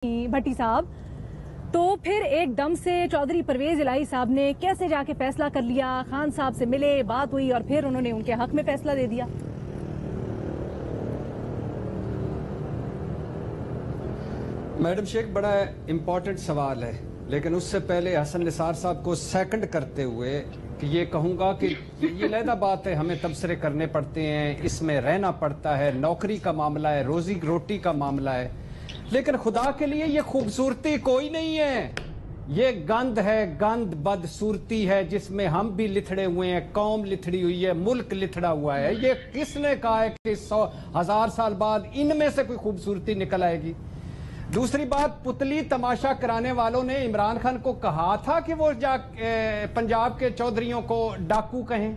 भट्टी साहब, तो फिर एक दम से चौधरी परवेज इलाही साहब ने कैसे जाके फैसला कर लिया? खान साहब से मिले, बात हुई और फिर उन्होंने उनके हक में फैसला दे दिया। मैडम शेख, बड़ा इम्पोर्टेंट सवाल है, लेकिन उससे पहले हसन निसार साहब को सेकंड करते हुए कि ये कहूँगा कि ये लहदा बात है, हमें तबसरे करने पड़ते हैं, इसमें रहना पड़ता है, नौकरी का मामला है, रोजी रोटी का मामला है, लेकिन खुदा के लिए ये खूबसूरती कोई नहीं है। ये गंद है, गंद बदसूरती है, जिसमें हम भी लिथड़े हुए हैं, कौम लिथड़ी हुई है, मुल्क लिथड़ा हुआ है। ये किसने कहा है कि 100,000 साल बाद इनमें से कोई खूबसूरती निकल आएगी? दूसरी बात, पुतली तमाशा कराने वालों ने इमरान खान को कहा था कि वो पंजाब के चौधरियों को डाकू कहें।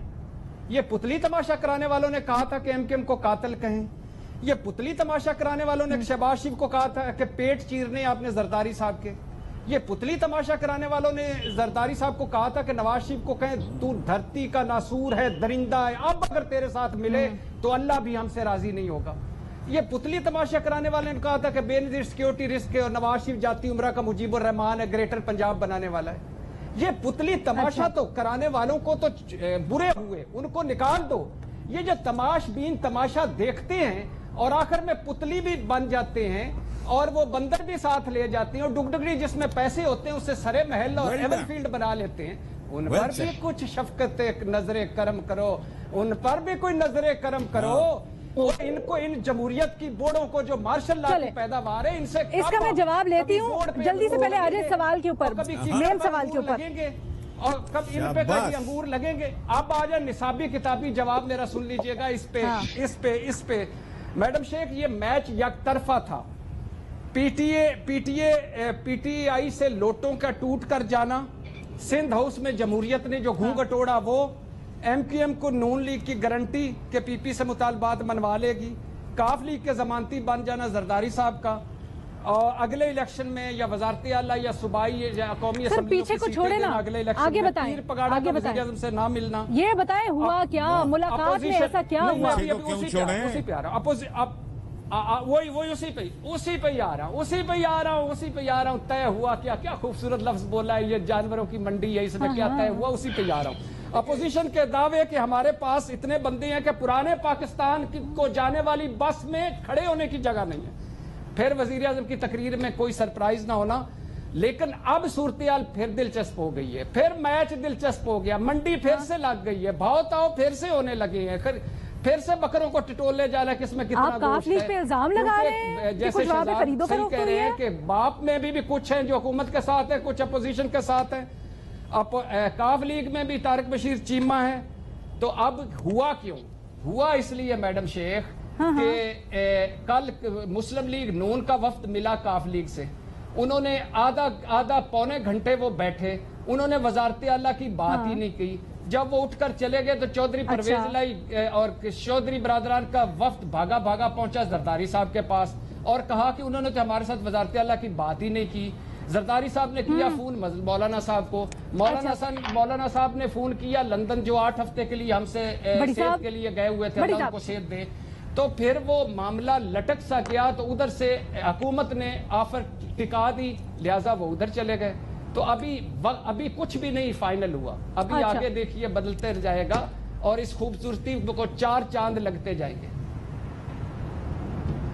ये पुतली तमाशा कराने वालों ने कहा था कि एमकेएम को कातिल कहें। ये पुतली तमाशा कराने वालों ने शहबाज शरीफ को कहा था कि पेट चीरने आपने जरदारी साहब के। ये पुतली तमाशा कराने वालों ने जरदारी साहब को कहा था कि नवाज शरीफ को कहें तू धरती का नासूर है, दरिंदा है, अब अगर तेरे साथ मिले तो अल्लाह भी हमसे राजी नहीं होगा। ये पुतली तमाशा कराने वाले ने कहा था कि बेनजीर सिक्योरिटी रिस्क है और नवाज शरीफ जाती उम्रा का मुजीबुर रहमान है, ग्रेटर पंजाब बनाने वाला है। ये पुतली तमाशा तो कराने वालों को तो बुरे हुए, उनको निकाल दो। ये जो तमाशबीन तमाशा देखते हैं और आखिर में पुतली भी बन जाते हैं और वो बंदर भी साथ ले जाते हैं और डुगडुगरी जिसमें पैसे होते हैं उससे सरे महल और एवरफील्ड बना लेते हैं। उन पर भी कुछ शफकत नजरे करम करो, उन पर भी कोई नजरे करम करो। और इनको, इन जमहूरियत की बोर्डों को जो मार्शल लॉ की पैदावार है, इनसे इसका मैं जवाब लेती हूँ जल्दी से। पहले आज सवाल के ऊपर, मेन सवाल के ऊपर और कब इन पे कभी अंगूर लगेंगे। अब आ जाए निसाबी किताबी जवाब मेरा सुन लीजिएगा इस पे। मैडम शेख, ये मैच यकतरफा था। पीटीआई से लोटों का टूट कर जाना, सिंध हाउस में जमहूरियत ने जो घूंघट ओढ़ा वो, एमकेएम को नून लीग की गारंटी के पीपी से मुतालबात मनवा लेगी, काफ लीग के जमानती बन जाना जरदारी साहब का, और अगले इलेक्शन में या वजारत आला या सूबाई या कौमी असेंबली पीछे को छोड़े ना, अगले इलेक्शन आगे में बताएं, पीर पगाड़ा आगे वज़ीर आज़म से ना मिलना। ये बताएं हुआ क्या, मुलाकात में ऐसा क्या हुआ? उसी पे आ रहा वही उसी पे ही आ रहा हूँ। तय हुआ क्या? क्या खूबसूरत लफ्ज बोला है, ये जानवरों की मंडी है, इसमें क्या तय हुआ? उसी पे ही आ रहा हूँ। अपोजिशन के दावे कि हमारे पास इतने बंदे हैं कि पुराने पाकिस्तान को जाने वाली बस में खड़े होने की जगह नहीं है। फिर वजीर आज़म की तकरीर में कोई सरप्राइज ना होना, लेकिन अब सूरत-ए-हाल फिर दिलचस्प हो गई है, फिर मैच दिलचस्प हो गया, मंडी फिर से लग गई है, भाव ताव फिर से होने लगे हैं, फिर से बकरों को टिटोले जा रहा है किसमें कितना गोश्त है। पे इल्जाम लगा रहे हैं जैसे सही कह रहे हैं कि बाप में भी कुछ हैं जो हुकूमत के साथ है, कुछ अपोजिशन के साथ है। काफ लीग में भी तारिक बशीर चीमा है। तो अब हुआ क्यों? हुआ इसलिए मैडम शेख कि कल मुस्लिम लीग नून का वफ्द मिला काफ लीग से, उन्होंने आधा पौने घंटे वो बैठे, उन्होंने वजारत आला की बात ही नहीं की। जब वो उठकर चले गए तो चौधरी परवेज इलाही और चौधरी बरादरान का वफ्द भागा पहुंचा जरदारी साहब के पास और कहा कि उन्होंने तो हमारे साथ वजारत आला की बात ही नहीं की। जरदारी साहब ने किया फोन मौलाना साहब को, मौलाना साहब ने फोन किया लंदन, जो 8 हफ्ते के लिए हमसे सेहत के लिए गए हुए थे, अल्लाह उनको सेहत दे। तो फिर वो मामला लटक सा गया, तो उधर से हुकूमत ने ऑफर टिका दी, लिहाजा वो उधर चले गए। तो अभी कुछ भी नहीं फाइनल हुआ, अभी आगे देखिए बदलते जाएगा और इस खूबसूरती को 4 चांद लगते जाएंगे।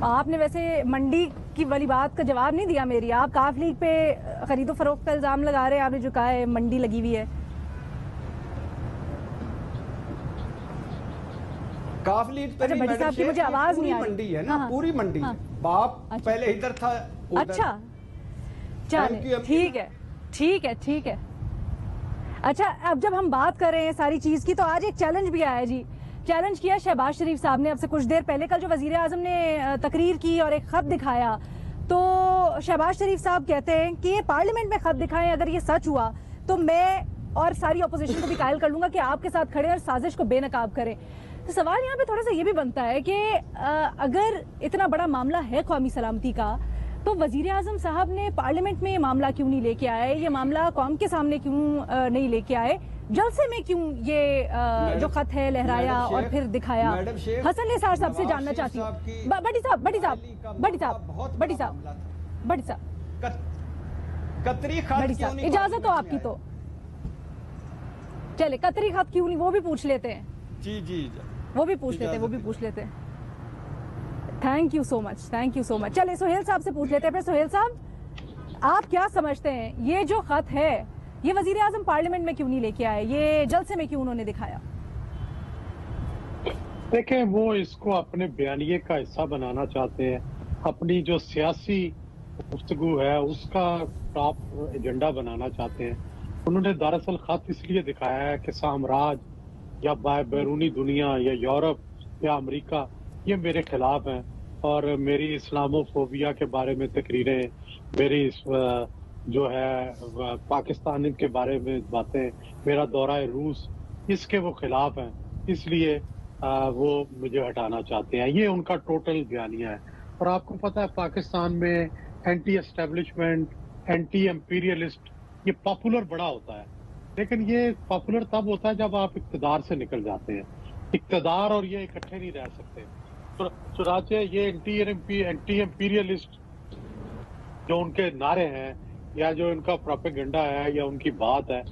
आपने वैसे मंडी की वाली बात का जवाब नहीं दिया मेरी। आप काफ लीग पे खरीदो फरोख्त का इल्जाम लगा रहे हैं, आपने जो कहा है मंडी लगी हुई है। काफ लीग पे बड़ी साहब की मुझे आवाज नहीं आ रही। मंडी है ना, पूरी मंडी है। बाप पहले इधर था, अच्छा चलिए ठीक है। अच्छा, अब जब हम बात कर रहे हैं सारी चीज की, तो आज एक चैलेंज भी आया जी। चैलेंज किया शहबाज शरीफ साहब ने अब से कुछ देर पहले। कल जो वजीर आज़म ने तकरीर की और एक खत दिखाया, तो शहबाज शरीफ साहब कहते हैं कि ये पार्लियामेंट में खत दिखाएं, अगर ये सच हुआ तो मैं और सारी अपोजिशन को भी कायल कर लूंगा कि आपके साथ खड़े और साजिश को बेनकाब करें। तो सवाल यहाँ पे थोड़ा सा ये भी बनता है कि अगर इतना बड़ा मामला है कौमी सलामती का, तो वजीर आज़म साहब ने पार्लियामेंट में ये मामला क्यों नहीं लेके आए? ये मामला कौम के सामने क्यों नहीं लेके आए? जलसे में क्यों ये जो खत है लहराया और फिर दिखाया? हसन निसार साहब से जानना चाहती हूँ। बड़ी साहब कतरी खत बड़ी क्यों साहब नहीं इजाजत हो पार्लियामेंट आपकी में तो चले कतरी खत क्यों नहीं वो भी पूछ लेते हैं आए? जी जी वो भी पूछ लेते हैं वो भी पूछ लेते हैं थैंक यू सो मच चले सुहेल साहब से पूछ लेते हैं फिर सुहेल साहब आप क्या समझते हैं ये जो खत है ये वजीर आजम पार्लियामेंट में क्यों नहीं लेके आए ये जलसे में क्यों उन्होंने दिखाया देखें वो इसको अपने बयानिए का हिस्सा बनाना चाहते हैं अपनी जो सियासी गुफ्तगू है उसका टॉप एजेंडा बनाना चाहते हैं उन्होंने दरअसल खत इसलिए दिखाया है कि साम्राज्य या बैरूनी दुनिया या यूरोप या अमेरिका ये मेरे खिलाफ हैं और मेरी इस्लामोफोबिया के बारे में तकरीरें मेरी जो है पाकिस्तान के बारे में बातें मेरा दौरा रूस इसके वो खिलाफ हैं इसलिए वो मुझे हटाना चाहते हैं ये उनका टोटल बयानिया है और आपको पता है पाकिस्तान में एंटी एस्टेब्लिशमेंट एंटी एम्पीरियलिस्ट ये पॉपुलर बड़ा होता है लेकिन ये पॉपुलर तब होता है जब आप इक़्तिदार से निकल जाते हैं इक़्तिदार और ये इकट्ठे नहीं रह सकते चुनाचे ये एंटी एम्पीरियलिस्ट जो उनके नारे हैं या जो इनका प्रोपेगेंडा है या उनकी बात है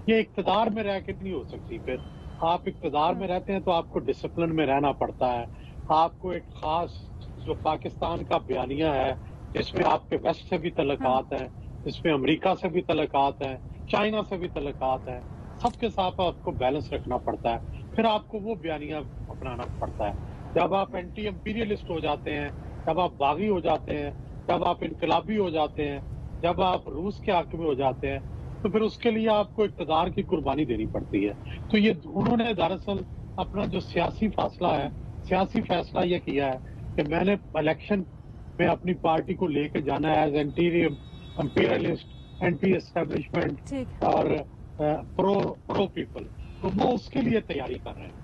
ये इक़्तिदार में रह के नहीं हो सकती फिर आप इक़्तिदार में रहते हैं तो आपको डिसिप्लिन में रहना पड़ता है आपको एक खास जो पाकिस्तान का बयानिया है जिसमें आपके वेस्ट से भी तल्लुकात हैं जिसमें अमेरिका से भी तल्लुकात हैं चाइना से भी तल्लुकात हैं सबके साथ आपको बैलेंस रखना पड़ता है फिर आपको वो बयानिया अपनाना पड़ता है जब आप एंटी एम्पीरियलिस्ट हो जाते हैं जब आप बागी हो जाते हैं जब आप इनकलाबी हो जाते हैं जब आप रूस के हाकिम हो जाते हैं तो फिर उसके लिए आपको इक़्तिदार की कुर्बानी देनी पड़ती है तो ये उन्होंने दरअसल अपना जो सियासी फैसला ये किया है कि मैंने इलेक्शन में अपनी पार्टी को लेके जाना है एज एम्पीरियलिस्ट एंटी एस्टेब्लिशमेंट और प्रो पीपल तो वो उसके लिए तैयारी कर रहे हैं